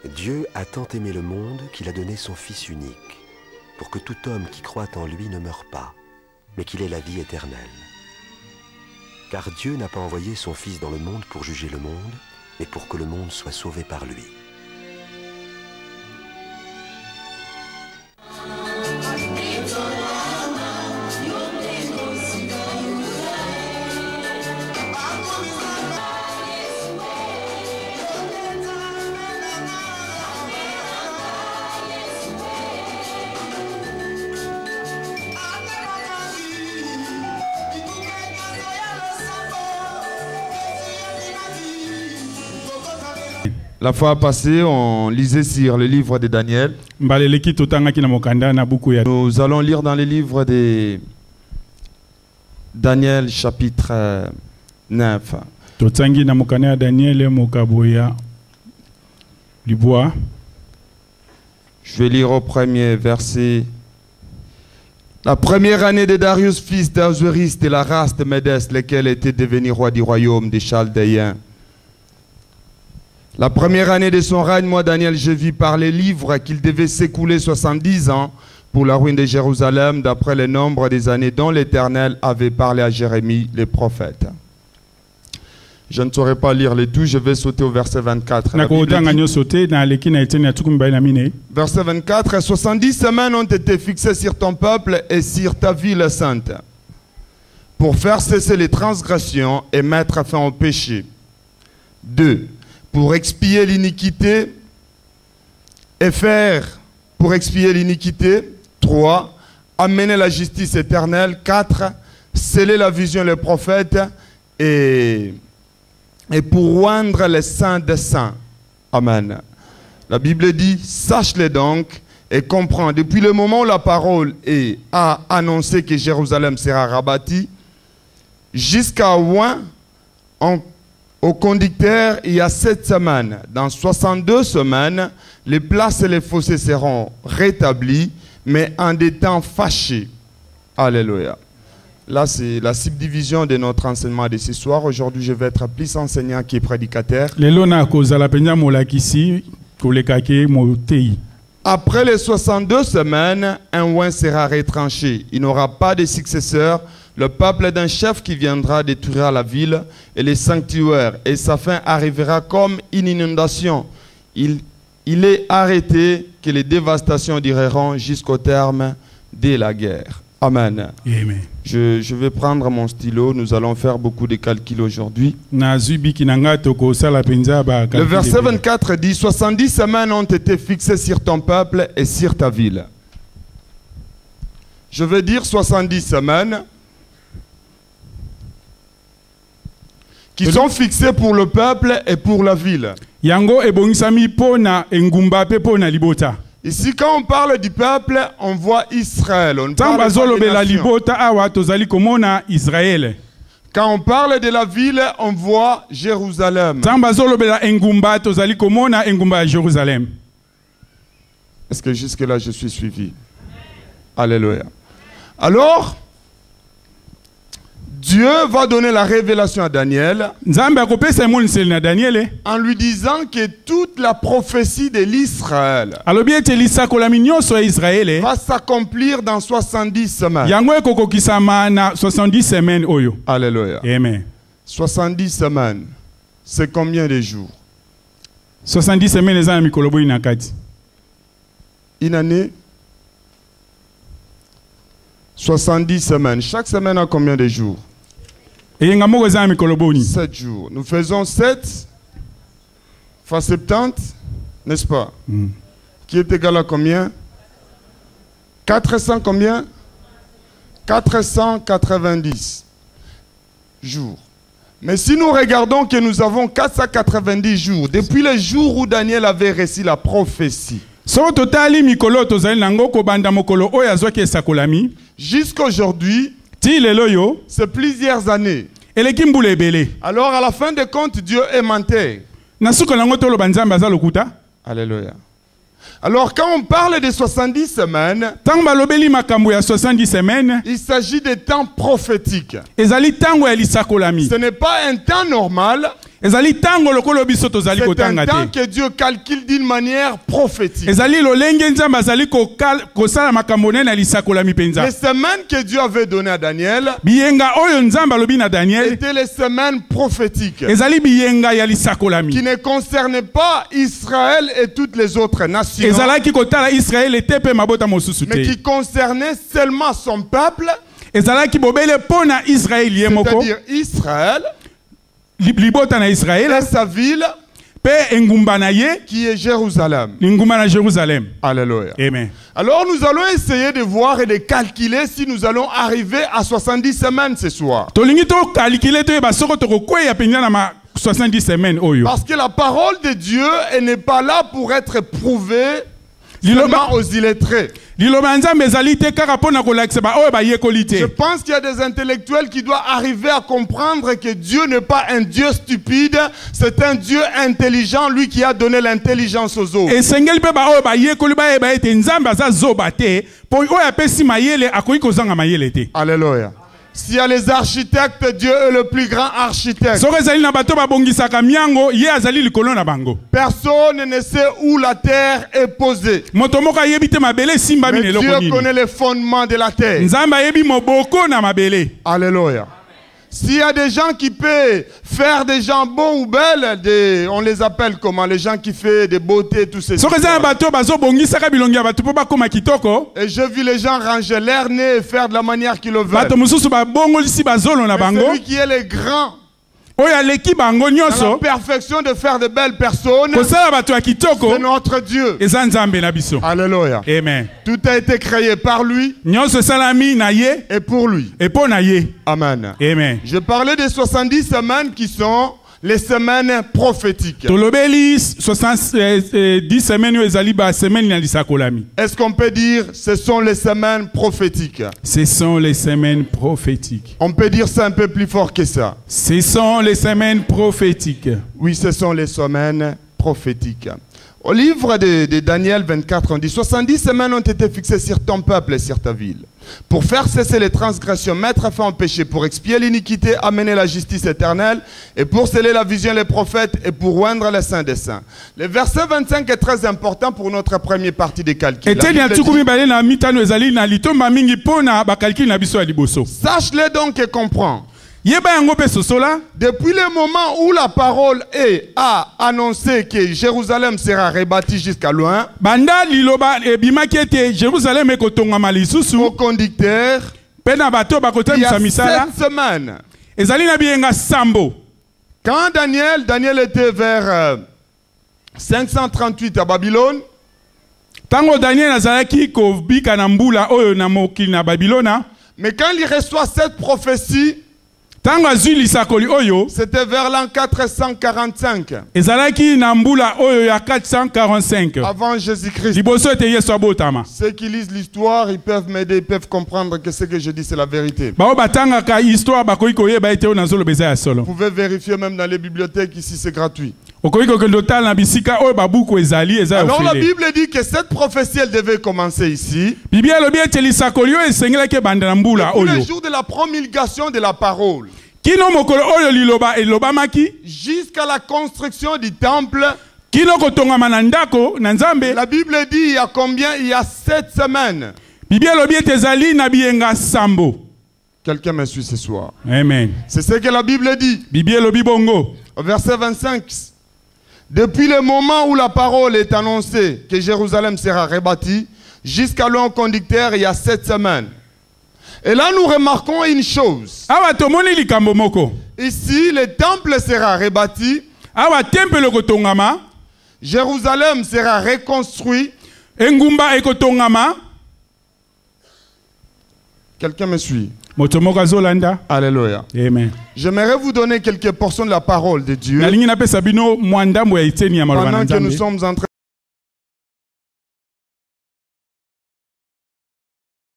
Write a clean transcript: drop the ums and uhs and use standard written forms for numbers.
Dieu a tant aimé le monde qu'il a donné son Fils unique, pour que tout homme qui croit en lui ne meure pas, mais qu'il ait la vie éternelle. Car Dieu n'a pas envoyé son Fils dans le monde pour juger le monde, mais pour que le monde soit sauvé par lui. La fois passée, on lisait sur le livre de Daniel. Nous allons lire dans le livre de Daniel, chapitre 9. Je vais lire au premier verset. La première année de Darius, fils d'Azuris, de la race de Médès, lequel était devenu roi du royaume des Chaldéens. La première année de son règne, moi, Daniel, je vis par les livres qu'il devait s'écouler 70 ans pour la ruine de Jérusalem, d'après le nombre des années dont l'Éternel avait parlé à Jérémie, le prophète. Je ne saurais pas lire les tout, je vais sauter au verset 24. Verset 24, 70 semaines ont été fixées sur ton peuple et sur ta ville sainte, pour faire cesser les transgressions et mettre fin au péché. 2. Pour expier l'iniquité et faire pour expier l'iniquité. 3. Amener la justice éternelle. 4. Sceller la vision des prophètes et pour rendre les saints des saints. Amen. La Bible dit, sache-le donc et comprends. Depuis le moment où la parole a annoncé que Jérusalem sera rebâtie, jusqu'à loin, au conducteur, il y a 7 semaines. Dans 62 semaines, les places et les fossés seront rétablis, mais en des temps fâchés. Alléluia. Là, c'est la subdivision de notre enseignement de ce soir. Aujourd'hui, je vais être plus enseignant que prédicateur. Après les 62 semaines, un roi sera retranché. Il n'aura pas de successeur. Le peuple d'un chef qui viendra détruire la ville et les sanctuaires, et sa fin arrivera comme une inondation. Il est arrêté que les dévastations dureront jusqu'au terme de la guerre. Amen. Amen. Je vais prendre mon stylo, nous allons faire beaucoup de calculs aujourd'hui. Le verset 24 dit, 70 semaines ont été fixées sur ton peuple et sur ta ville. Je veux dire 70 semaines qui sont fixés pour le peuple et pour la ville. Ici, quand on parle du peuple, on voit Israël. On parle quand on parle de la ville, on voit Jérusalem. Est-ce que jusque-là, je suis suivi? Alléluia. Alors, Dieu va donner la révélation à Daniel en lui disant que toute la prophétie de l'Israël va s'accomplir dans 70 semaines. Alléluia. Amen. 70 semaines, c'est combien de jours? 70 semaines, une année? 70 semaines. Chaque semaine a combien de jours? 7 jours. Nous faisons 7 fois 70, n'est-ce pas? Qui est égal à combien? 400 combien? 490 jours. Mais si nous regardons que nous avons 490 jours, depuis le jour où Daniel avait reçu la prophétie, jusqu'à aujourd'hui, c'est plusieurs années. Alors à la fin de compte, Dieu est menteur. Alléluia. Alors quand on parle de 70 semaines, il s'agit de temps prophétiques. Ce n'est pas un temps normal. ezali tango lokolo biso tozali C'est un kotanga temps te. que Dieu calcule d'une manière prophétique. Ezali lolenge nzambe azali kosala makambo na lisakolami Les penza. semaines que Dieu avait données à Daniel Biyenga oyo nzambe alobi na Daniel étaient les semaines prophétiques ezali biyenga ya lisakolami. qui ne concernaient pas Israël et toutes les autres nations, Ezalaki kotala Israël ete pe mabota mosusu mais te. qui concernaient seulement son peuple, Ezalaki bobele pona Israël ye moko. c'est-à-dire Israël Libota na Israël et sa ville pe engumba na ye qui est Jérusalem. ngumba na Jérusalem. Alléluia. Amen. Alors nous allons essayer de voir et de calculer si nous allons arriver à 70 semaines ce soir. Tolingi to calculer to ba soko to kokweya penza na ma 70 semaines oyo. Parce que la parole de Dieu elle n'est pas là pour être prouvée Liloba- seulement aux illettrés. Liloba nzambe ezali te kaka pona kolakisa ba oyo ba yekoli Je te. pense qu'il y a des intellectuels qui doivent arriver à comprendre que Dieu n'est pas un Dieu stupide, c'est un Dieu intelligent, lui qui a donné l'intelligence aux autres. Esengeli pe ba oyo ba yekoli ba yeba ete nzambe aza zoba te po oyo apesi mayele akoki kozanga mayele te. Alléluia. S'il y a les architectes, Dieu est le plus grand architecte. Soko ezali na bato babongisaka miango ye azali likolo na bango. Personne ne sait où la terre est posée. Moto moko ayebi te mabele simba Mais mine Dieu eloko nini. connaît les fondements de la terre. Nzambe ayebi moboko na mabele. Alléluia. S'il y a des gens qui peuvent faire des gens bons ou belles, on les appelle comment? Les gens qui font des beautés, tous ces Soko ezali na bato bazobongisaka bilongi ya bato po bakoma kitoko. Et je vis les gens ranger leur nez et faire de la manière qu'ils le Bato veulent. mosusu babongolisi bazolo na Mais bango. celui qui est le grand, Oyo aleki bango dans la nyonso. perfection de faire de belles personnes, Kosala bato ya kitoko c'est notre Dieu. eza nzambe na biso. Alléluia. Amen. Tout a été créé par lui Nyonso esalami na ye et pour lui. epo na ye. Amen. Amen. Je parlais des 70 semaines qui sont les semaines prophétiques. Tolobeli 10 semaines oyo ezali ba semaine na lisakolami. Est-ce qu'on peut dire ce sont les semaines prophétiques? Ce sont les semaines prophétiques. On peut dire ça un peu plus fort que ça. Ce sont les semaines prophétiques. Oui, ce sont les semaines prophétiques. Au livre de Daniel 24, on dit 70 semaines ont été fixées sur ton peuple et sur ta ville, pour faire cesser les transgressions, mettre fin au péché, pour expier l'iniquité, amener la justice éternelle, et pour sceller la vision les prophètes, et pour oindre les saints des saints. Le verset 25 est très important pour notre première partie des calculs. La Eteli Bible na tuku dit, mibale na mitano ezali na litomba mingi pona bakalki na biso ya liboso. sache-le donc et comprends. Yeba yango pe sosola. Depuis le moment où la parole a annoncé que Jérusalem sera rebâtie jusqu'à loin, Banda liloba ebimaki ete Jérusalem ekotongama lisusu. au conducteur, Pe na bato il y bakotamisa a misala. 7 semaines. Ezali na biyenga sambo. Quand Daniel était vers 538 à Babylone, Tango Daniel azalaki kobika na mbula oyo na mokili na Babilona. mais quand il reçoit cette prophétie, Tango azwi lisakoli oyo. c'était vers l'an 445 Ezalaki na mbula oyo ya 445. avant Jésus-Christ. Liboso ete Yesu abotama. Ceux qui lisent l'histoire, ils peuvent m'aider, ils peuvent comprendre que ce que je dis, c'est la vérité. Bao batangaka histoire bakoki koyeba ete oyo nazoloba eza ya solo. Vous pouvez vérifier même dans les bibliothèques, ici c'est gratuit. Okoki kokende otala na bisika oyo babuku ezali eza ya Alors la ofele. Bible dit que cette prophétie, elle devait commencer ici. Biblia elobi ete lisakoli oyo esengelaki ebanda na mbula Pour le oyo. jour de la promulgation de la parole, Kino mokolo oyo liloba elobamaki. jusqu'à la construction du temple, Kino kotongama na ndako na Nzambe. la Bible dit il y a combien? Il y a 7 semaines. Biblia elobi ete ezali na biyenga sambo. Quelqu'un me suit ce soir. Amen. C'est ce que la Bible dit. Biblia elobi bongo. Au verset 25. Depuis le moment où la parole est annoncée que Jérusalem sera rebâtie, jusqu'à l'an conducteur, il y a 7 semaines. Et là, nous remarquons une chose. Awa tomoni likambo moko. Ici, le temple sera rebâti, Awa tempelo kotongama. Jérusalem sera reconstruit. Engumba ekotongama. Quelqu'un me suit? Moto moko azolanda. Alléluia. Amen. J'aimerais vous donner quelques portions de la parole de Dieu Nalingi napesa bino mwandambo ya iteni ya maloba na pendant que nous Nzambe. sommes en train